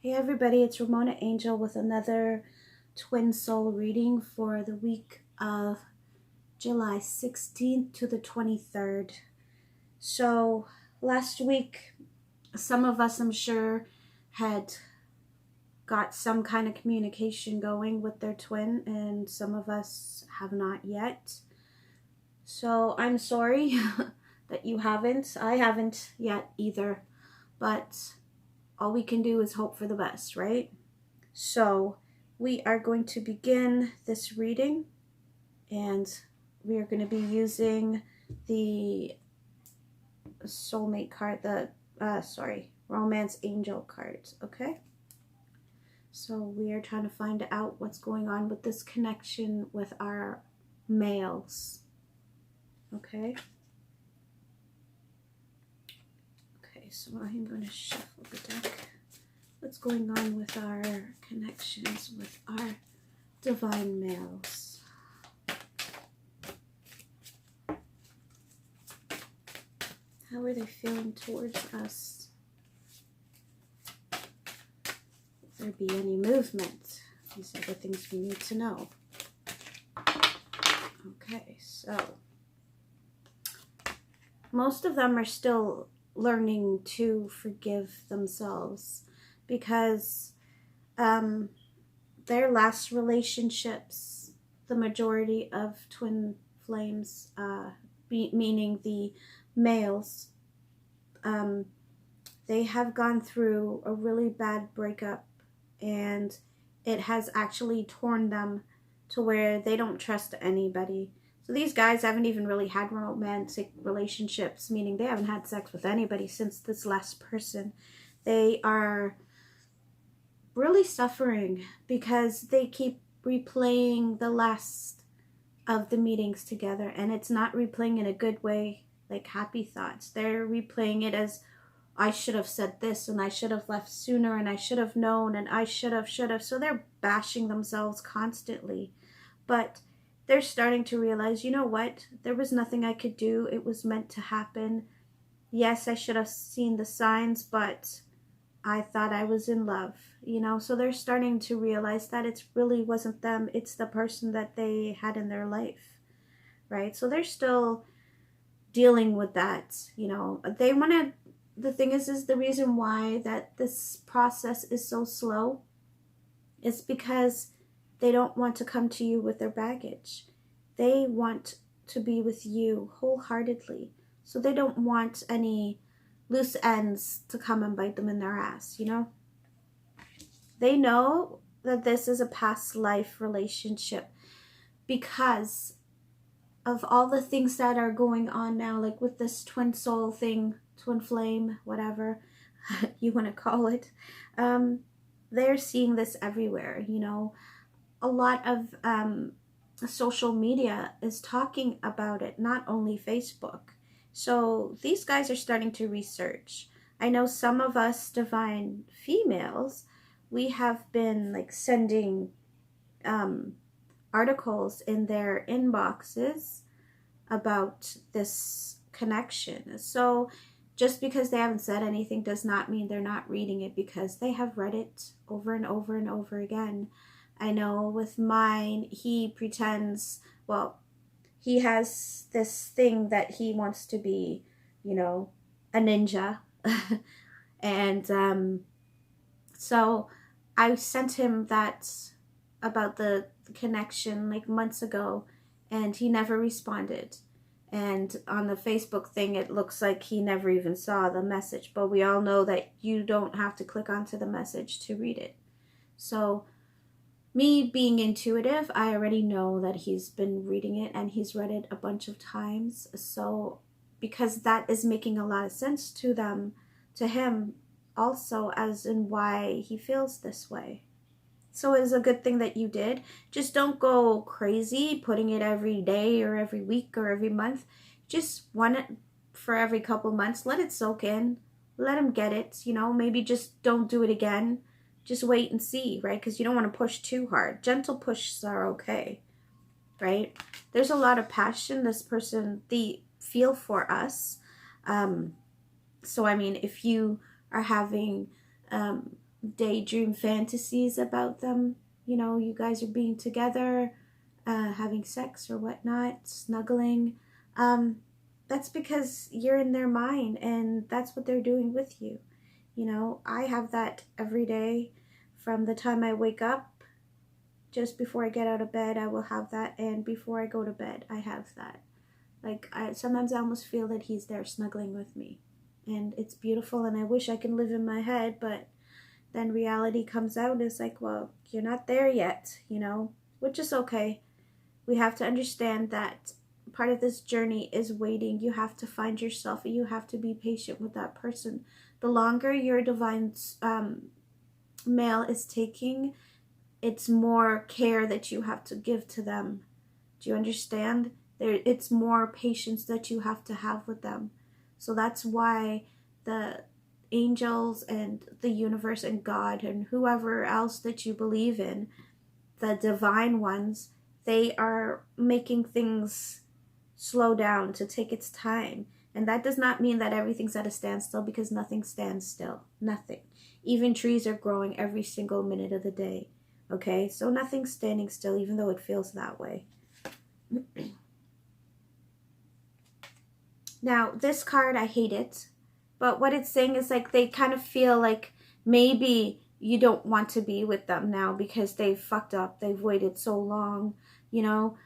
Hey everybody, it's Ramona Angel with another twin soul reading for the week of July 16th to the 23rd. So last week, some of us, I'm sure, had got some kind of communication going with their twin, and some of us have not yet. So I'm sorry that you haven't. I haven't yet either, but all we can do is hope for the best, right? So we are going to begin this reading, and we are going to be using the soulmate card, the romance angel cards. Okay, so we are trying to find out what's going on with this connection with our males. Okay, so I'm going to shuffle the deck. What's going on with our connections with our divine males? How are they feeling towards us? Will there be any movement? These are the things we need to know. Okay, so most of them are still learning to forgive themselves, because their last relationships, the majority of twin flames, meaning the males, they have gone through a really bad breakup, and it has actually torn them to where they don't trust anybody. So these guys haven't even really had romantic relationships, meaning they haven't had sex with anybody since this last person. They are really suffering because they keep replaying the last of the meetings together, and it's not replaying in a good way, like happy thoughts. They're replaying it as, I should have said this, and I should have left sooner, and I should have known, and I should have. So they're bashing themselves constantly. But they're starting to realize, you know what? There was nothing I could do. It was meant to happen. Yes, I should have seen the signs, but I thought I was in love, you know? So they're starting to realize that it really wasn't them. It's the person that they had in their life, right? So they're still dealing with that, you know? They want to, the thing is the reason why that this process is so slow is because they don't want to come to you with their baggage. They want to be with you wholeheartedly. So they don't want any loose ends to come and bite them in their ass, you know? They know that this is a past life relationship because of all the things that are going on now, like with this twin soul thing, twin flame, whatever you want to call it. They're seeing this everywhere, you know? A lot of social media is talking about it, not only Facebook. So these guys are starting to research. I know some of us divine females, we have been like sending articles in their inboxes about this connection. So just because they haven't said anything does not mean they're not reading it, because they have read it over and over and over again. I know with mine, he pretends, well, he has this thing that he wants to be, you know, a ninja. And so I sent him that about the connection like months ago, and he never responded. And on the Facebook thing, it looks like he never even saw the message. But we all know that you don't have to click onto the message to read it. So me being intuitive, I already know that he's been reading it, and he's read it a bunch of times. So because that is making a lot of sense to him also, as in why he feels this way. So it's a good thing that you did. Just don't go crazy putting it every day or every week or every month. Just one for every couple months. Let it soak in. Let him get it, you know. Maybe just don't do it again. Just wait and see, right? Because you don't want to push too hard. Gentle pushes are okay, right? There's a lot of passion this person, they feel for us. So, I mean, if you are having daydream fantasies about them. You know, you guys are being together, having sex or whatnot, snuggling. That's because you're in their mind and that's what they're doing with you. You know, I have that every day from the time I wake up. Just before I get out of bed, I will have that, and before I go to bed, I have that. Like, sometimes I almost feel that he's there snuggling with me, and it's beautiful, and I wish I can live in my head, but then reality comes out, and it's like, well, you're not there yet, you know, which is okay. We have to understand that part of this journey is waiting. You have to find yourself, and you have to be patient with that person. The longer your divine male is taking, it's more care that you have to give to them. Do you understand? It's more patience that you have to have with them. So that's why the angels and the universe and God and whoever else that you believe in, the divine ones, they are making things slow down to take its time. And that does not mean that everything's at a standstill, because nothing stands still. Nothing. Even trees are growing every single minute of the day. Okay? So nothing's standing still, even though it feels that way. Now, this card, I hate it. But what it's saying is like they kind of feel like maybe you don't want to be with them now because they've fucked up. They've waited so long, you know.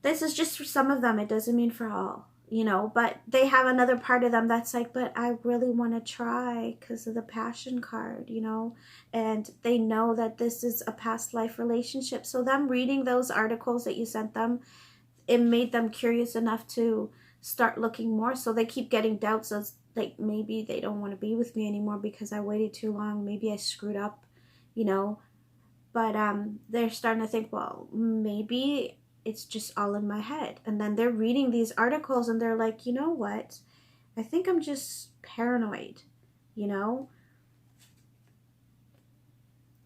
This is just for some of them. It doesn't mean for all, you know. But they have another part of them that's like, but I really want to try because of the passion card, you know. And they know that this is a past life relationship. So them reading those articles that you sent them, it made them curious enough to start looking more. So they keep getting doubts of, like, maybe they don't want to be with me anymore because I waited too long. Maybe I screwed up, you know. But they're starting to think, well, maybe it's just all in my head. And then they're reading these articles and they're like, you know what? I think I'm just paranoid, you know.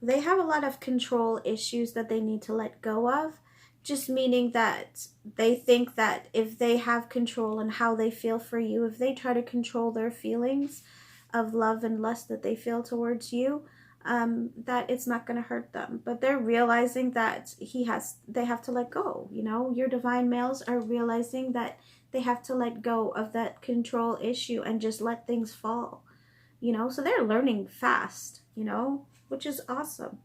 They have a lot of control issues that they need to let go of. Just meaning that they think that if they have control on how they feel for you, if they try to control their feelings of love and lust that they feel towards you, that it's not going to hurt them. But they're realizing that they have to let go. You know, your divine males are realizing that they have to let go of that control issue and just let things fall. You know, so they're learning fast, you know, which is awesome.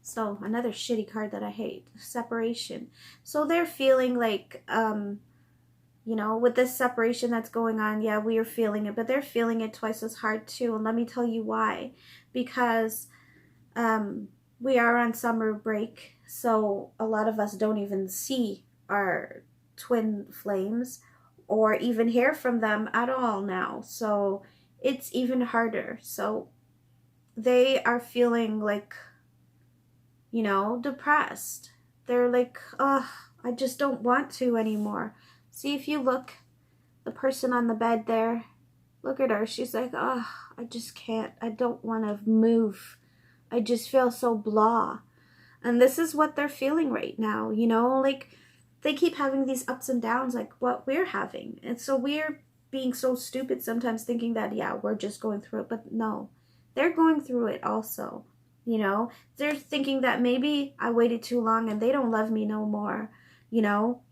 So another shitty card that I hate, separation. So they're feeling like, you know, with this separation that's going on, yeah, we are feeling it, but they're feeling it twice as hard too. And let me tell you why. Because we are on summer break, so a lot of us don't even see our twin flames or even hear from them at all now. So it's even harder. So they are feeling like, you know, depressed. They're like, oh, I just don't want to anymore. See, if you look, the person on the bed there, look at her. She's like, oh, I just can't. I don't want to move. I just feel so blah. And this is what they're feeling right now, you know, like they keep having these ups and downs like what we're having. And so we're being so stupid sometimes thinking that, yeah, we're just going through it. But no, they're going through it also. You know, they're thinking that maybe I waited too long and they don't love me no more, you know.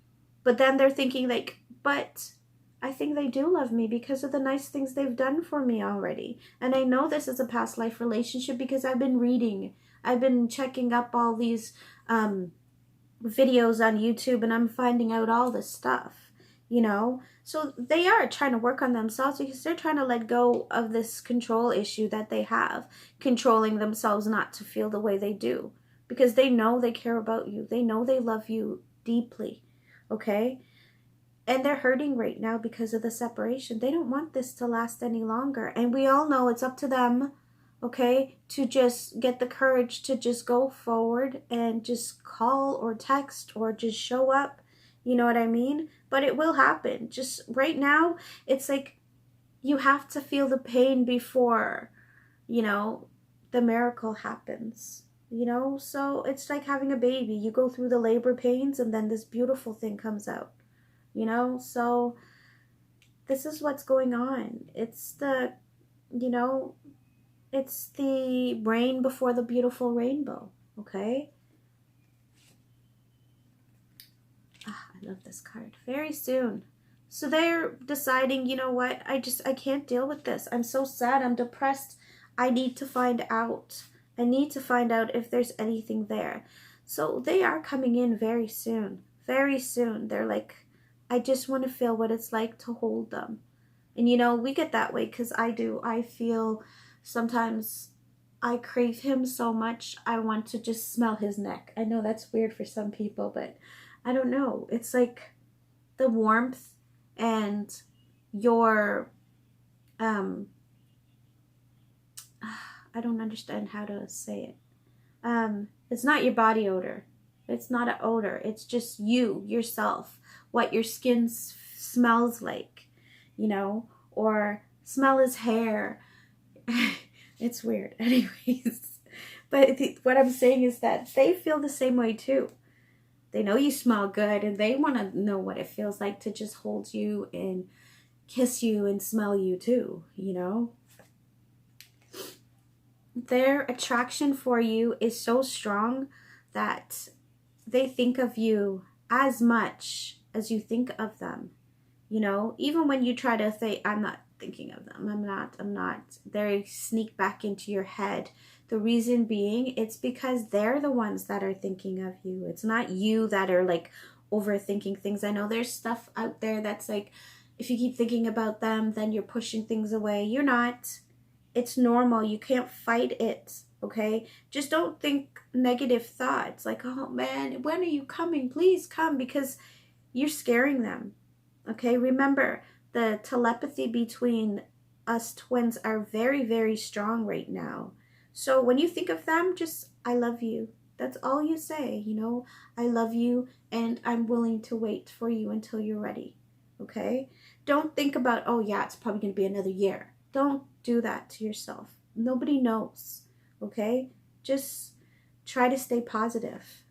But then they're thinking like, but I think they do love me because of the nice things they've done for me already. And I know this is a past life relationship because I've been reading. I've been checking up all these videos on YouTube and I'm finding out all this stuff, you know. So they are trying to work on themselves because they're trying to let go of this control issue that they have, controlling themselves not to feel the way they do, because they know they care about you. They know they love you deeply, okay? And they're hurting right now because of the separation. They don't want this to last any longer. And we all know it's up to them, okay, to just get the courage to just go forward and just call or text or just show up. You know what I mean? But it will happen. Just right now, it's like you have to feel the pain before, you know, the miracle happens. You know, so it's like having a baby. You go through the labor pains and then this beautiful thing comes out. You know, so this is what's going on. It's the you know, it's the rain before the beautiful rainbow, okay? Ah, I love this card. Very soon. So they're deciding, you know what, I can't deal with this. I'm so sad, I'm depressed. I need to find out. I need to find out if there's anything there. So they are coming in very soon. Very soon. They're like, I just want to feel what it's like to hold them. And you know, we get that way because I do. I feel sometimes I crave him so much, I want to just smell his neck. I know that's weird for some people, but I don't know. It's like the warmth and your, I don't understand how to say it. It's not your body odor. It's not an odor. It's just you, yourself, what your skin smells like, you know, or smell his hair. It's weird. Anyways, but what I'm saying is that they feel the same way too. They know you smell good and they want to know what it feels like to just hold you and kiss you and smell you too, you know? Their attraction for you is so strong that they think of you as much as you think of them. You know, even when you try to say, I'm not thinking of them, I'm not, they sneak back into your head. The reason being, it's because they're the ones that are thinking of you. It's not you that are like overthinking things. I know there's stuff out there that's like, if you keep thinking about them, then you're pushing things away. You're not. It's normal. You can't fight it, okay? Just don't think negative thoughts like, oh man, when are you coming? Please come, because you're scaring them, okay? Remember, the telepathy between us twins are very, very strong right now. So when you think of them, just, I love you. That's all you say, you know? I love you and I'm willing to wait for you until you're ready, okay? Don't think about, oh yeah, it's probably going to be another year. Don't do that to yourself. Nobody knows, okay? Just try to stay positive.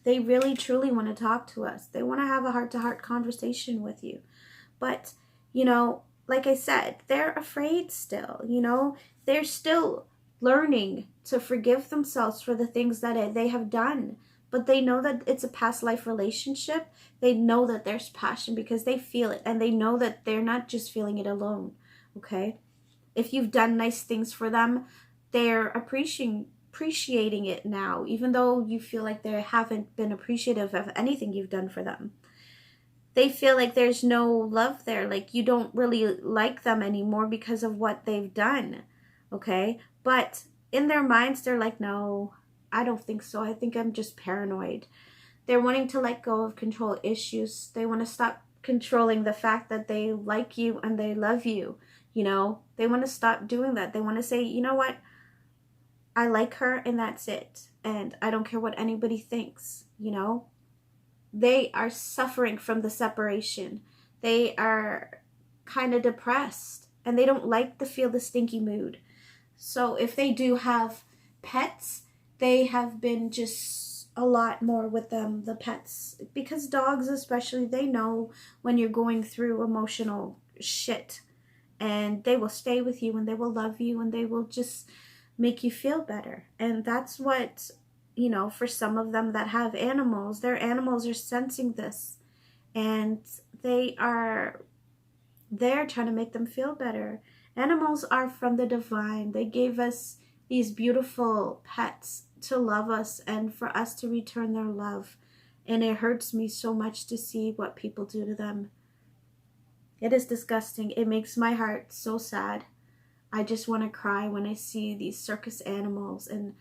They really, truly want to talk to us. They want to have a heart-to-heart conversation with you. But, you know, like I said, they're afraid still, you know? They're still learning to forgive themselves for the things that they have done. But they know that it's a past life relationship. They know that there's passion because they feel it. And they know that they're not just feeling it alone, okay? If you've done nice things for them, they're appreciating it now, even though you feel like they haven't been appreciative of anything you've done for them. They feel like there's no love there, like you don't really like them anymore because of what they've done, okay? But in their minds, they're like, no, I don't think so. I think I'm just paranoid. They're wanting to let go of control issues. They want to stop controlling the fact that they like you and they love you, you know? They want to stop doing that. They want to say, you know what? I like her and that's it. And I don't care what anybody thinks, you know? They are suffering from the separation. They are kind of depressed and they don't like to feel the stinky mood. So if they do have pets, they have been just a lot more with them, the pets, because dogs especially, they know when you're going through emotional shit and they will stay with you and they will love you and they will just make you feel better. And that's what, you know, for some of them that have animals, their animals are sensing this and they're trying to make them feel better. Animals are from the divine. They gave us these beautiful pets to love us and for us to return their love. And it hurts me so much to see what people do to them. It is disgusting. It makes my heart so sad. I just want to cry when I see these circus animals and,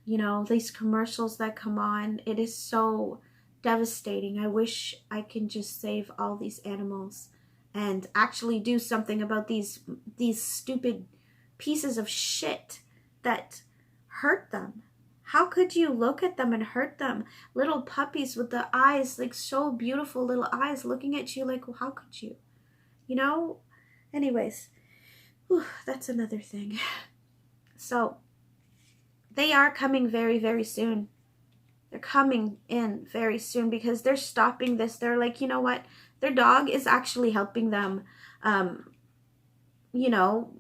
you know, these commercials that come on. It is so devastating. I wish I can just save all these animals and actually do something about these stupid pieces of shit that hurt them. How could you look at them and hurt them? Little puppies with the eyes, like so beautiful little eyes looking at you like, well, how could you? You know? Anyways, whew, that's another thing. So, they are coming very, very soon. They're coming in very soon because they're stopping this. They're like, you know what? Their dog is actually helping them you know,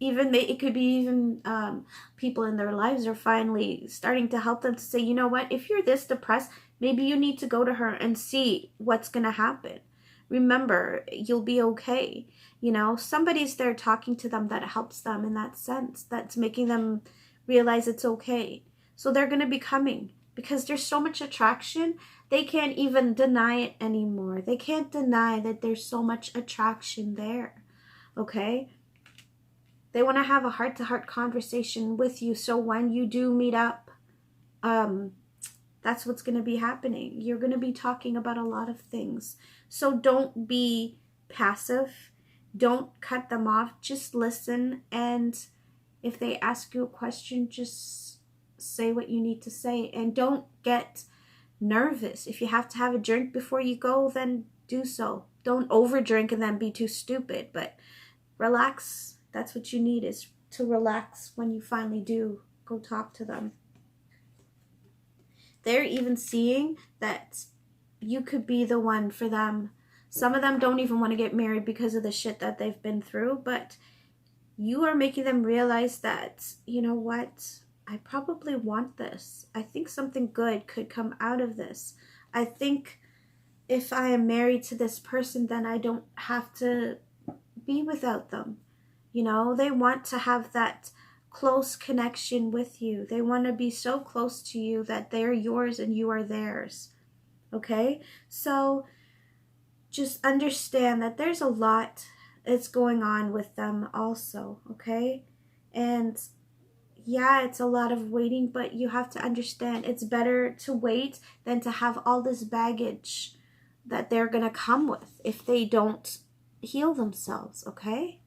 even it could be even people in their lives are finally starting to help them to say, you know what, if you're this depressed, maybe you need to go to her and see what's going to happen. Remember, you'll be okay. You know, somebody's there talking to them that helps them in that sense, that's making them realize it's okay. So they're going to be coming because there's so much attraction. They can't even deny it anymore. They can't deny that there's so much attraction there. Okay? They want to have a heart-to-heart conversation with you. So when you do meet up, that's what's going to be happening. You're going to be talking about a lot of things. So don't be passive. Don't cut them off. Just listen. And if they ask you a question, just say what you need to say. And don't get nervous. If you have to have a drink before you go, then do so. Don't overdrink and then be too stupid. But relax. That's what you need, is to relax when you finally do go talk to them. They're even seeing that you could be the one for them. Some of them don't even want to get married because of the shit that they've been through, but you are making them realize that, you know what, I probably want this. I think something good could come out of this. I think if I am married to this person, then I don't have to be without them. You know, they want to have that close connection with you. They want to be so close to you that they're yours and you are theirs. Okay? So just understand that there's a lot that's going on with them also. Okay? And yeah, it's a lot of waiting, but you have to understand it's better to wait than to have all this baggage that they're going to come with if they don't heal themselves. Okay?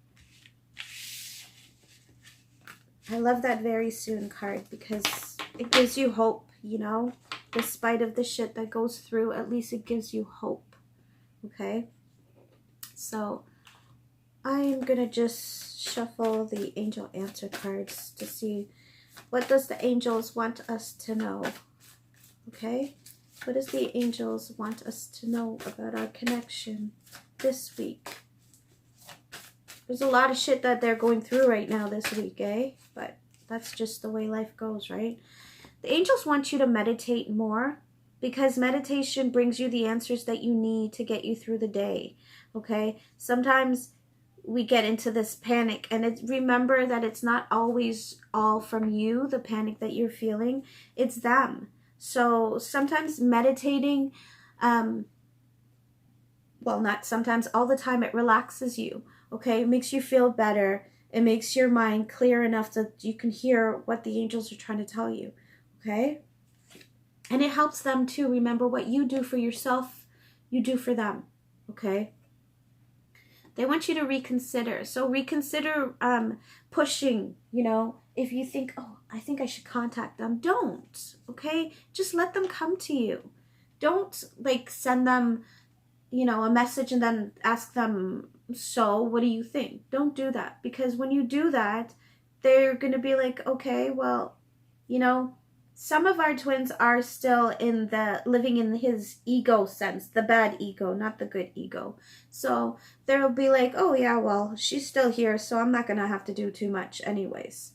I love that very soon card because it gives you hope, you know, despite of the shit that goes through, at least it gives you hope. Okay. So I'm going to just shuffle the angel answer cards to see what does the angels want us to know. Okay. What does the angels want us to know about our connection this week? There's a lot of shit that they're going through right now this week, eh? But that's just the way life goes, right? The angels want you to meditate more because meditation brings you the answers that you need to get you through the day, okay? Sometimes we get into this panic, and remember that it's not always all from you, the panic that you're feeling. It's them. So sometimes meditating, well, not sometimes, all the time, it relaxes you. Okay, it makes you feel better. It makes your mind clear enough that you can hear what the angels are trying to tell you. Okay? And it helps them to remember what you do for yourself, you do for them. Okay? They want you to reconsider. So reconsider pushing, you know, if you think, oh, I think I should contact them. Don't. Okay? Just let them come to you. Don't like send them, you know, a message and then ask them, so what do you think? Don't do that, because when you do that, they're going to be like, okay, well, you know, some of our twins are still in the living in his ego sense, the bad ego, not the good ego. So they'll be like, oh yeah, well, she's still here, so I'm not going to have to do too much anyways.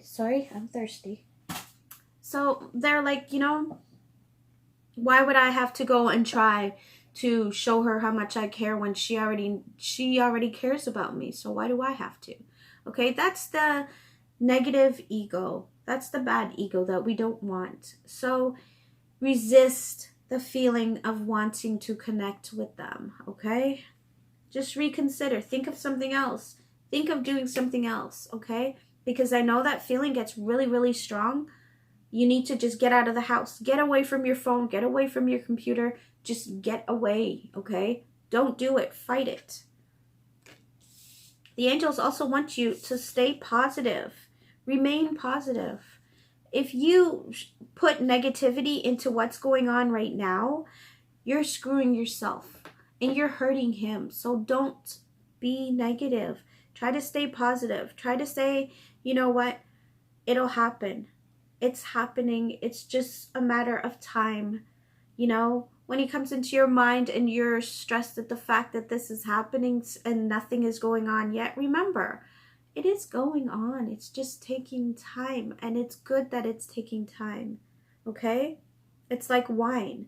Sorry, I'm thirsty. So they're like, you know, why would I have to go and try to show her how much I care when she already cares about me? So why do I have to? Okay, that's the negative ego. That's the bad ego that we don't want. So resist the feeling of wanting to connect with them, okay? Just reconsider. Think of something else. Think of doing something else, okay? Because I know that feeling gets really, really strong. You need to just get out of the house. Get away from your phone. Get away from your computer. Just get away, okay? Don't do it. Fight it. The angels also want you to stay positive. Remain positive. If you put negativity into what's going on right now, you're screwing yourself and you're hurting him. So don't be negative. Try to stay positive. Try to say, you know what? It'll happen. It's happening. It's just a matter of time. You know, when he comes into your mind and you're stressed at the fact that this is happening and nothing is going on yet, remember, it is going on. It's just taking time, and it's good that it's taking time, okay? It's like wine.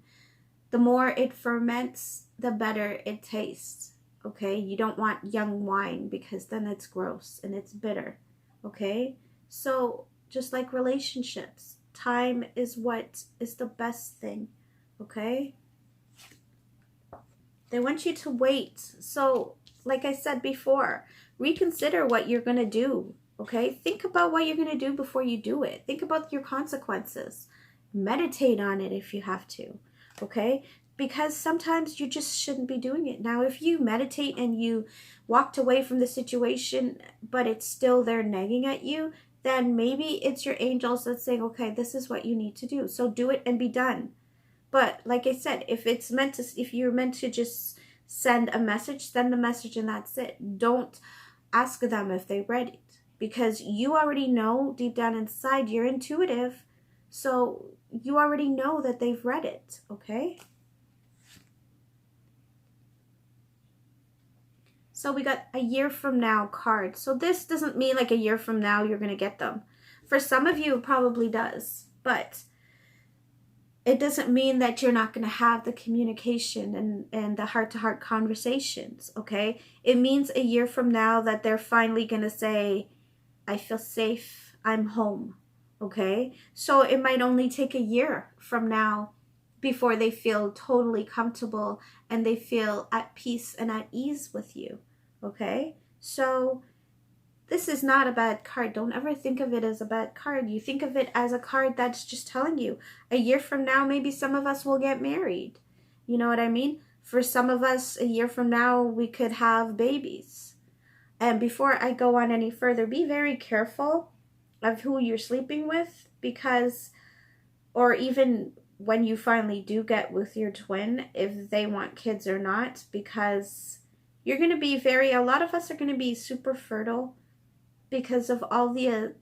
The more it ferments, the better it tastes, okay? You don't want young wine because then it's gross and it's bitter, okay? So just like relationships, time is what is the best thing, okay? They want you to wait. So like I said before, reconsider what you're going to do, okay? Think about what you're going to do before you do it. Think about your consequences. Meditate on it if you have to, okay? Because sometimes you just shouldn't be doing it. Now, if you meditate and you walked away from the situation, but it's still there nagging at you, then maybe it's your angels that's saying, okay, this is what you need to do. So do it and be done. But like I said, if you're meant to just send a message, send the message and that's it. Don't ask them if they read it, because you already know deep down inside, you're intuitive. So you already know that they've read it, okay? So we got a year from now card. So this doesn't mean like a year from now you're going to get them. For some of you, it probably does. But it doesn't mean that you're not going to have the communication and the heart-to-heart conversations, okay? It means a year from now that they're finally going to say, I feel safe, I'm home, okay? So it might only take a year from now before they feel totally comfortable and they feel at peace and at ease with you, okay? So this is not a bad card. Don't ever think of it as a bad card. You think of it as a card that's just telling you a year from now, maybe some of us will get married. You know what I mean? For some of us, a year from now, we could have babies. And before I go on any further, be very careful of who you're sleeping with, because, or even when you finally do get with your twin, if they want kids or not, because you're going to be a lot of us are going to be super fertile because of all the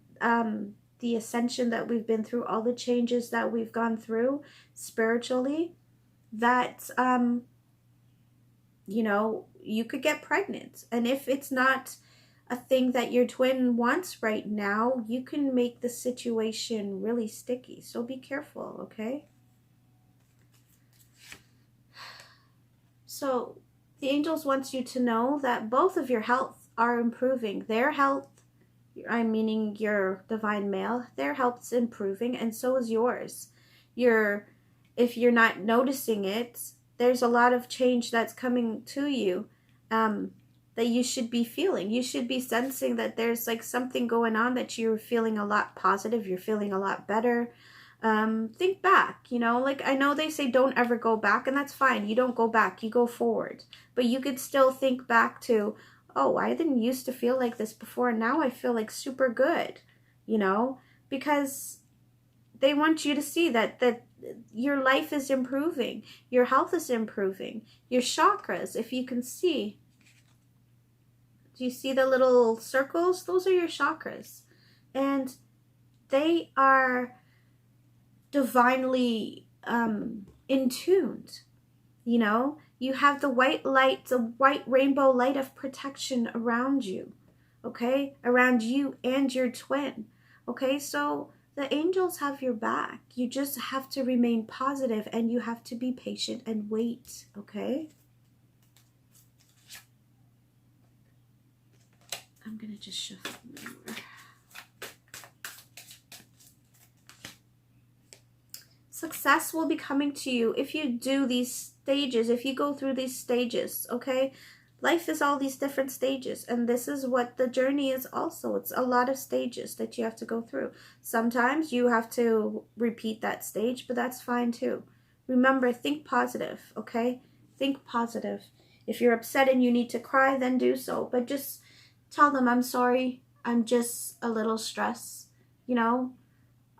ascension that we've been through, all the changes that we've gone through spiritually, that, you know, you could get pregnant. And if it's not a thing that your twin wants right now, you can make the situation really sticky. So be careful, okay? So the angels want you to know that both of your health are improving. Their health, I'm meaning your divine male, their health's improving, and so is yours. If you're not noticing it, there's a lot of change that's coming to you that you should be feeling. You should be sensing that there's like something going on, that you're feeling a lot positive, you're feeling a lot better. Think back, you know, like I know they say don't ever go back, and that's fine. You don't go back, you go forward. But you could still think back to, oh, I didn't used to feel like this before, and now I feel like super good, you know, because they want you to see that your life is improving, your health is improving, your chakras, if you can see. Do you see the little circles? Those are your chakras, and they are divinely in tuned, you know. You have the white light, the white rainbow light of protection around you, okay? Around you and your twin, okay? So the angels have your back. You just have to remain positive, and you have to be patient and wait, okay? I'm going to just shuffle more. Success will be coming to you if you do these stages, if you go through these stages, okay? Life is all these different stages, and this is what the journey is also. It's a lot of stages that you have to go through. Sometimes you have to repeat that stage, but that's fine too. Remember, think positive, okay? Think positive. If you're upset and you need to cry, then do so. But just tell them, I'm sorry, I'm just a little stressed. You know,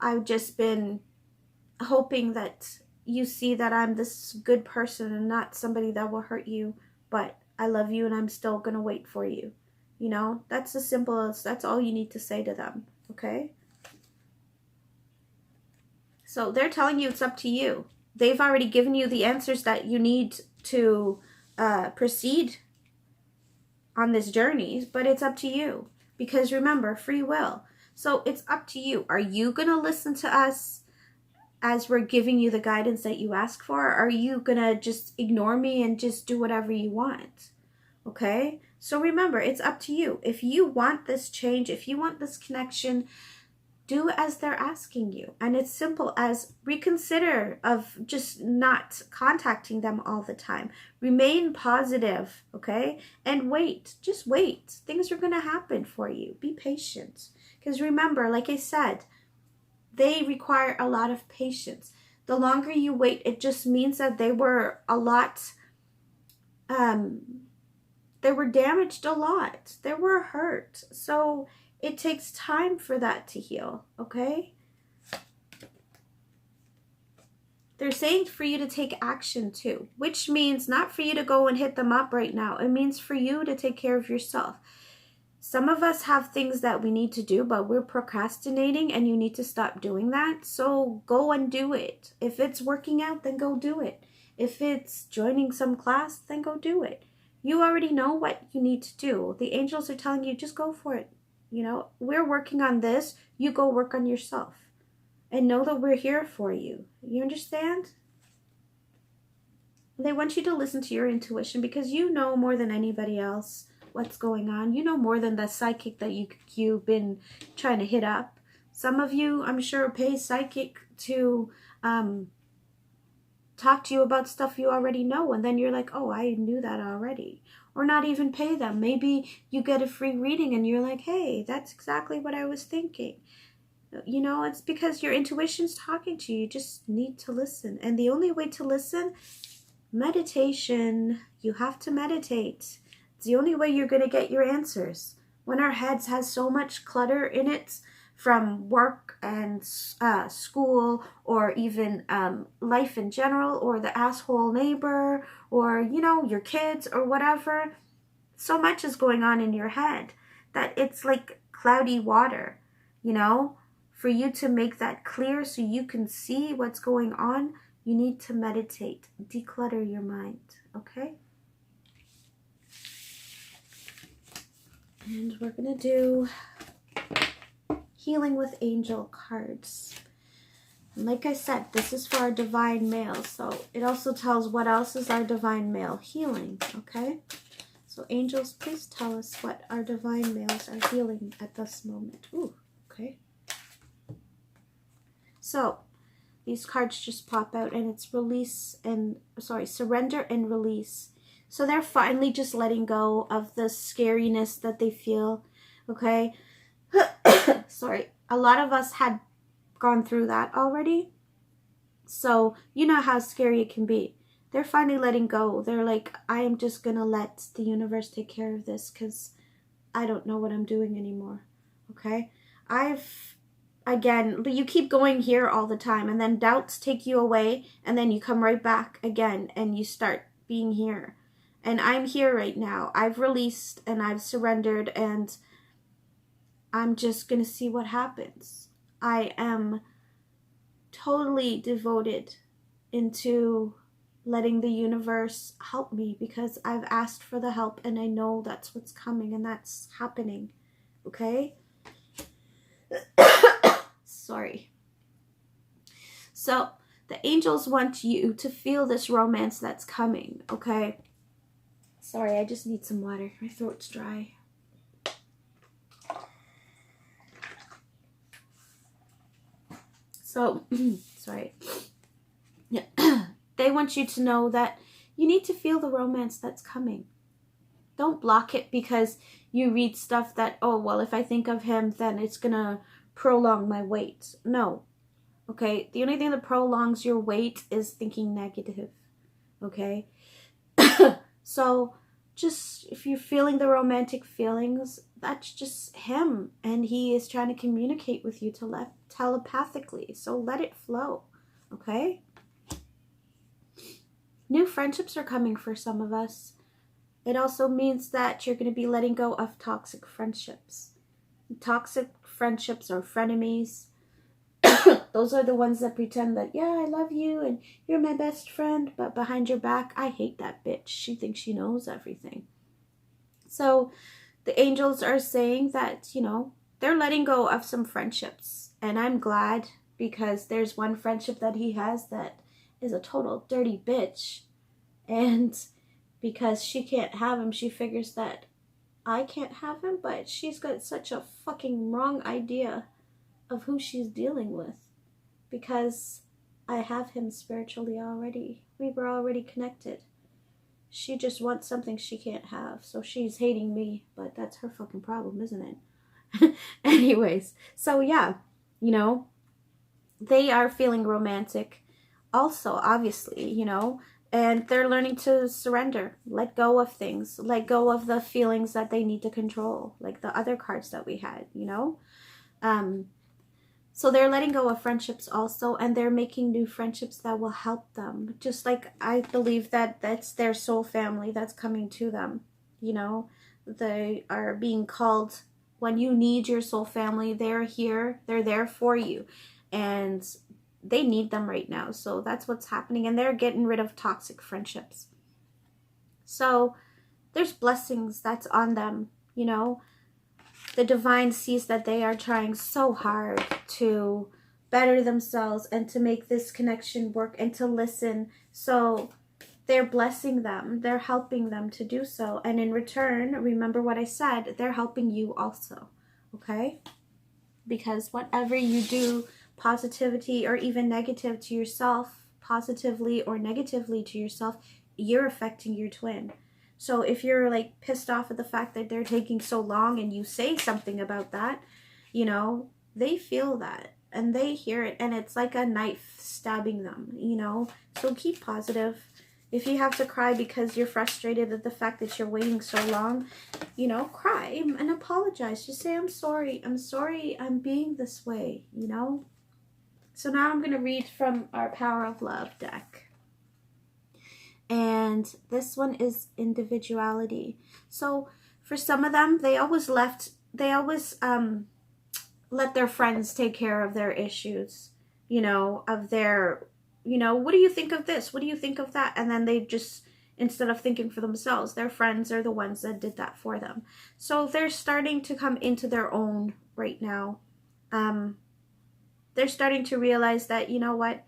I've just been hoping that you see that I'm this good person and not somebody that will hurt you, but I love you and I'm still going to wait for you. You know, that's as simple as, that's all you need to say to them, okay? So they're telling you it's up to you. they've already given you the answers that you need to proceed on this journey, but it's up to you. Because remember, free will. So it's up to you. Are you going to listen to us as we're giving you the guidance that you ask for? Or are you going to just ignore me and just do whatever you want? Okay? So remember, it's up to you. If you want this change, if you want this connection, do as they're asking you. And it's simple as reconsider of just not contacting them all the time. Remain positive, okay? And wait. Just wait. Things are going to happen for you. Be patient. Because remember, like I said, they require a lot of patience. The longer you wait, it just means that they were a lot, they were damaged a lot. They were hurt. So it takes time for that to heal, okay? They're saying for you to take action too, which means not for you to go and hit them up right now. It means for you to take care of yourself. Some of us have things that we need to do, but we're procrastinating, and you need to stop doing that. So go and do it. If it's working out, then go do it. If it's joining some class, then go do it. You already know what you need to do. The angels are telling you, just go for it. You know, we're working on this. You go work on yourself. And know that we're here for you. You understand? They want you to listen to your intuition because you know more than anybody else what's going on. You know more than the psychic that you've been trying to hit up. Some of you, I'm sure, pay psychic to talk to you about stuff you already know. And then you're like, oh, I knew that already. Or not even pay them. Maybe you get a free reading and you're like, hey, that's exactly what I was thinking. You know, it's because your intuition's talking to you. You just need to listen. And the only way to listen, meditation. You have to meditate. It's the only way you're going to get your answers. When our heads has so much clutter in it from work and school, or even life in general, or the asshole neighbor, or, you know, your kids or whatever. So much is going on in your head that it's like cloudy water, you know. For you to make that clear so you can see what's going on, you need to meditate. Declutter your mind, okay? And we're going to do healing with angel cards. And like I said, this is for our divine male. So it also tells what else is our divine male healing, okay? So angels, please tell us what our divine males are healing at this moment. Ooh, okay. So these cards just pop out and it's surrender and release. So they're finally just letting go of the scariness that they feel, okay? Sorry. A lot of us had gone through that already. So you know how scary it can be. They're finally letting go. They're like, I am just going to let the universe take care of this because I don't know what I'm doing anymore, okay? Again, you keep going here all the time, and then doubts take you away, and then you come right back again, and you start being here. And I'm here right now. I've released, and I've surrendered, and I'm just going to see what happens. I am totally devoted into letting the universe help me, because I've asked for the help, and I know that's what's coming, and that's happening, okay? Sorry. So the angels want you to feel this romance that's coming, okay? Sorry, I just need some water. My throat's dry. So, sorry. They want you to know that you need to feel the romance that's coming. Don't block it because you read stuff that, oh, well, if I think of him, then it's going to prolong my wait. No. Okay? The only thing that prolongs your wait is thinking negative. Okay? So, just, if you're feeling the romantic feelings, that's just him. And he is trying to communicate with you telepathically. So, let it flow. Okay? New friendships are coming for some of us. It also means that you're going to be letting go of toxic friendships. Toxic friendships or frenemies. those are the ones that pretend that, yeah, I love you and you're my best friend, but behind your back, I hate that bitch. She thinks she knows everything. So the angels are saying that, you know, they're letting go of some friendships. And I'm glad, because there's one friendship that he has that is a total dirty bitch. And because she can't have him, she figures that I can't have him, but she's got such a fucking wrong idea of who she's dealing with, because I have him spiritually already. We were already connected. She just wants something she can't have, so she's hating me, but that's her fucking problem, isn't it? Anyways, so yeah, you know, they are feeling romantic also, obviously, you know, and they're learning to surrender, let go of things, let go of the feelings that they need to control, like the other cards that we had, you know. So they're letting go of friendships also, and they're making new friendships that will help them. Just like I believe that that's their soul family that's coming to them, you know. They are being called. When you need your soul family, they're here, they're there for you, and they need them right now. So that's what's happening, and they're getting rid of toxic friendships. So there's blessings that's on them, you know. The divine sees that they are trying so hard to better themselves and to make this connection work and to listen. So they're blessing them. They're helping them to do so. And in return, remember what I said, they're helping you also. Okay? Because whatever you do, positivity or even negative to yourself, positively or negatively to yourself, you're affecting your twin. So if you're like pissed off at the fact that they're taking so long and you say something about that, you know, they feel that and they hear it, and it's like a knife stabbing them, you know. So keep positive. If you have to cry because you're frustrated at the fact that you're waiting so long, you know, cry and apologize. Just say, I'm sorry, I'm being this way, you know. So now I'm going to read from our Power of Love deck. And this one is individuality. So for some of them, they always let their friends take care of their issues, you know, of their, you know, what do you think of this? What do you think of that? And then they just, instead of thinking for themselves, their friends are the ones that did that for them. So they're starting to come into their own right now. They're starting to realize that, you know what,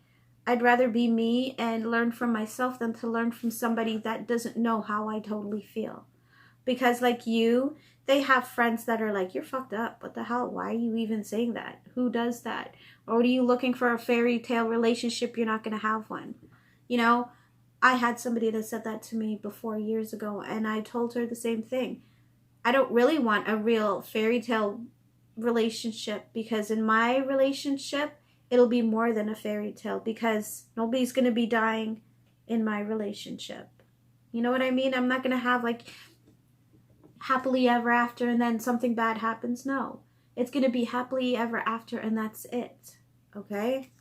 I'd rather be me and learn from myself than to learn from somebody that doesn't know how I totally feel. Because like you, they have friends that are like, you're fucked up. What the hell? Why are you even saying that? Who does that? Or are you looking for a fairy tale relationship? You're not going to have one. You know, I had somebody that said that to me before years ago, and I told her the same thing. I don't really want a real fairy tale relationship, because in my relationship, it'll be more than a fairy tale, because nobody's going to be dying in my relationship. You know what I mean? I'm not going to have like happily ever after and then something bad happens. No, it's going to be happily ever after and that's it. Okay?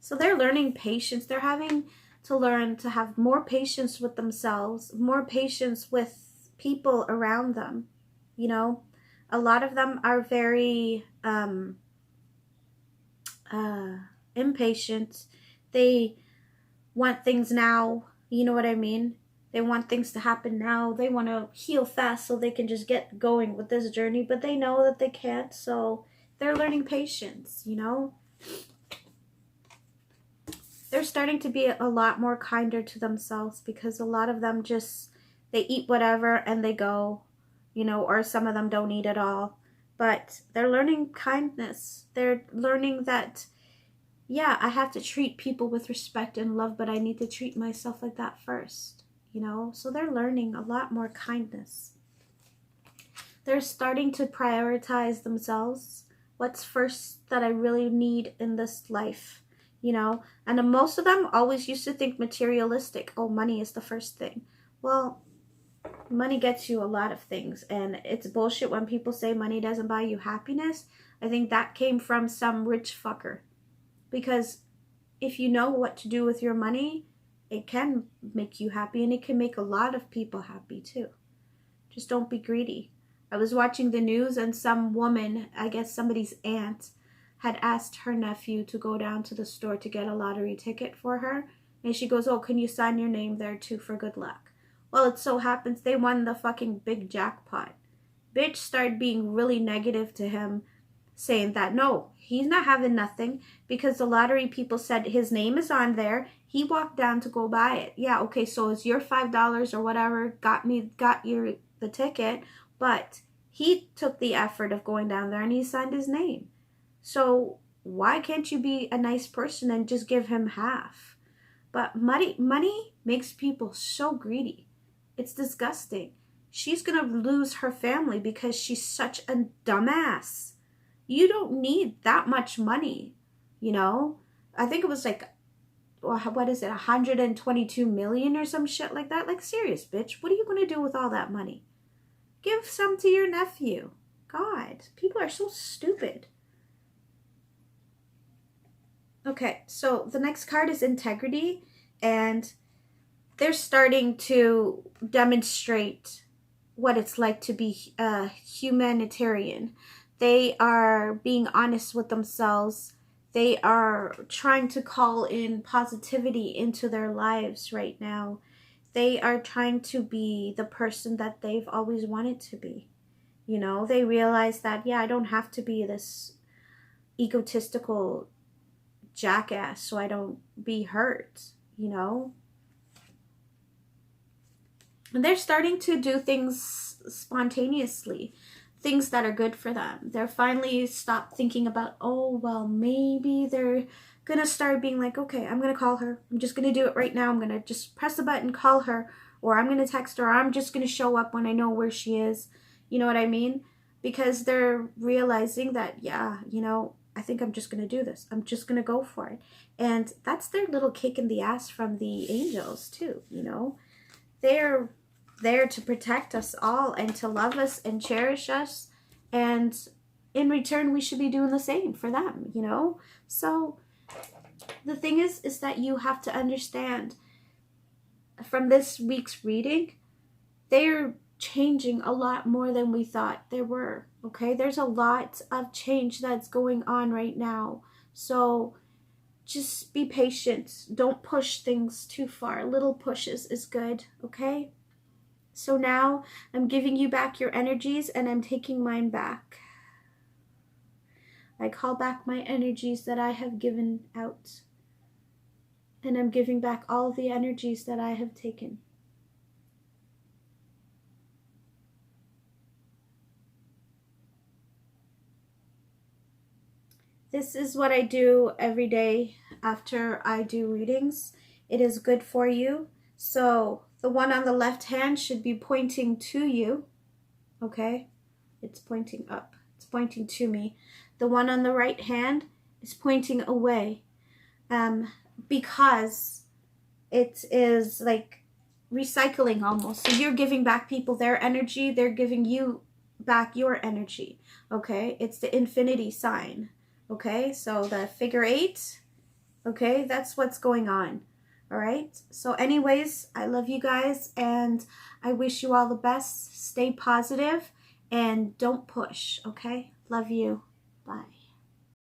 So they're learning patience. They're having to learn to have more patience with themselves, more patience with people around them. You know, a lot of them are very impatient. They want things now. You know what I mean? They want things to happen now. They want to heal fast so they can just get going with this journey, but they know that they can't, so they're learning patience, you know? They're starting to be a lot more kinder to themselves, because a lot of them just, they eat whatever and they go, you know, or some of them don't eat at all. But they're learning kindness. They're learning that, yeah, I have to treat people with respect and love, but I need to treat myself like that first, you know? So they're learning a lot more kindness. They're starting to prioritize themselves. What's first that I really need in this life, you know? And most of them always used to think materialistic. Oh, money is the first thing. Well, money gets you a lot of things, and it's bullshit when people say money doesn't buy you happiness. I think that came from some rich fucker. Because if you know what to do with your money, it can make you happy, and it can make a lot of people happy too. Just don't be greedy. I was watching the news, and some woman, I guess somebody's aunt, had asked her nephew to go down to the store to get a lottery ticket for her. And she goes, oh, can you sign your name there too for good luck? Well, it so happens they won the fucking big jackpot. Bitch started being really negative to him, saying that no, he's not having nothing because the lottery people said his name is on there. He walked down to go buy it. Yeah, okay, so it's your $5 or whatever got the ticket, but he took the effort of going down there and he signed his name. So why can't you be a nice person and just give him half? But money makes people so greedy. It's disgusting. She's going to lose her family because she's such a dumbass. You don't need that much money, you know? I think it was like, what is it, 122 million or some shit like that? Like, serious, bitch. What are you going to do with all that money? Give some to your nephew. God, people are so stupid. Okay, so the next card is integrity, and they're starting to demonstrate what it's like to be a humanitarian. They are being honest with themselves. They are trying to call in positivity into their lives right now. They are trying to be the person that they've always wanted to be. You know, they realize that, yeah, I don't have to be this egotistical jackass so I don't be hurt, you know. And they're starting to do things spontaneously, things that are good for them. They're finally stopped thinking about, oh, well, maybe they're gonna start being like, okay, I'm gonna call her. I'm just gonna do it right now. I'm gonna just press the button, call her, or I'm gonna text her, or I'm just gonna show up when I know where she is. You know what I mean? Because they're realizing that, yeah, you know, I think I'm just gonna do this. I'm just gonna go for it. And that's their little kick in the ass from the angels too, you know. They're there to protect us all and to love us and cherish us, and in return we should be doing the same for them, you know. So the thing is that you have to understand from this week's reading, they're changing a lot more than we thought there were. Okay, there's a lot of change that's going on right now, so just be patient. Don't push things too far. Little pushes is good. Okay, so now I'm giving you back your energies and I'm taking mine back. I call back my energies that I have given out, and I'm giving back all the energies that I have taken. This is what I do every day after I do readings. It is good for you. So the one on the left hand should be pointing to you. Okay? It's pointing up. It's pointing to me. The one on the right hand is pointing away. Because it is like recycling almost. So you're giving back people their energy. They're giving you back your energy. Okay? It's the infinity sign. Okay, so the figure 8, okay, that's what's going on. All right, so anyways, I love you guys and I wish you all the best. Stay positive and don't push, okay? Love you. Bye.